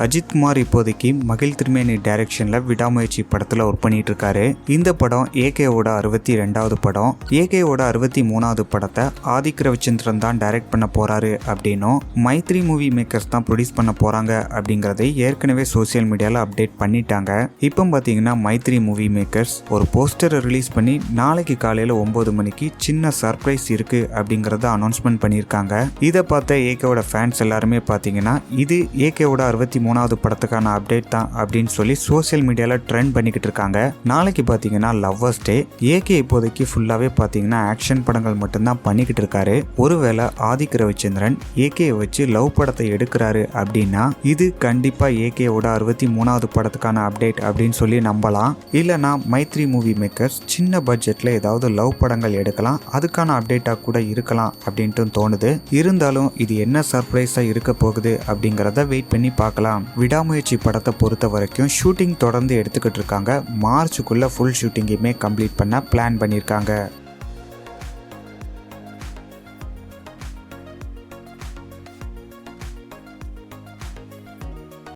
அஜித் குமார் இப்போதைக்கு மகிழ் திருமேனி டைரக்ஷன்ல விடாமுயற்சி படத்துல ஒர்க் பண்ணிட்டு இருக்காரு. இந்த படம் ஏகேவோட 62வது படம். ஏகேவோட 63வது படத்தை ஆதிக் ரவிச்சந்திரன் தான் டைரக்ட் பண்ண போறாரு அப்படின்னும் மைத்ரி மூவி மேக்கர்ஸ் தான் ப்ரொடியூஸ் பண்ண போறாங்க அப்படிங்கறதை ஏற்கனவே சோசியல் மீடியால அப்டேட் பண்ணிட்டாங்க. இப்போ பாத்தீங்கன்னா மைத்ரி மூவி மேக்கர்ஸ் ஒரு போஸ்டரை ரிலீஸ் பண்ணி நாளைக்கு காலையில 9 மணிக்கு சின்ன சர்ப்ரைஸ் இருக்கு அப்படிங்கறத அனௌன்ஸ்மெண்ட் பண்ணியிருக்காங்க. இதை பார்த்த ஏகேவோட ஃபேன்ஸ் எல்லாருமே பார்த்தீங்கன்னா இது ஏகேவோட 63வது படத்துக்கான அப்டேட் தான் அப்படின்னு சொல்லி சோசியல் மீடியாவில் ட்ரெண்ட் பண்ணிக்கிட்டு இருக்காங்க. நாளைக்கு பார்த்தீங்கன்னா லவ்வர்ஸ் டே. ஏகே இப்போதைக்கு ஃபுல்லாகவே பார்த்தீங்கன்னா ஆக்ஷன் படங்கள் மட்டும்தான் பண்ணிக்கிட்டு இருக்காரு. ஒருவேளை ஆதிக் ரவிச்சந்திரன் ஏகே வச்சு லவ் படத்தை எடுக்கிறாரு அப்படின்னா இது கண்டிப்பாக ஏகேவோட 63வது படத்துக்கான அப்டேட் அப்படின்னு சொல்லி நம்பலாம். இல்லைனா மைத்ரி மூவி மேக்கர்ஸ் சின்ன பட்ஜெட்டில் ஏதாவது லவ் படங்கள் எடுக்கலாம், அதுக்கான அப்டேட்டாக கூட இருக்கலாம் அப்படின்ட்டு தோணுது. இருந்தாலும் இது என்ன சர்ப்ரைஸாக இருக்க போகுது அப்படிங்கிறத வெயிட் பண்ணி பார்க்கலாம். விடாமுயற்சி படத்தை பொறுத்த வரைக்கும் ஷூட்டிங் தொடர்ந்து எடுத்துக்கிட்டு இருக்காங்க. மார்ச்சுக்குள்ள ஃபுல் ஷூட்டிங்குமே கம்ப்ளீட் பண்ண பிளான் பண்ணியிருக்காங்க.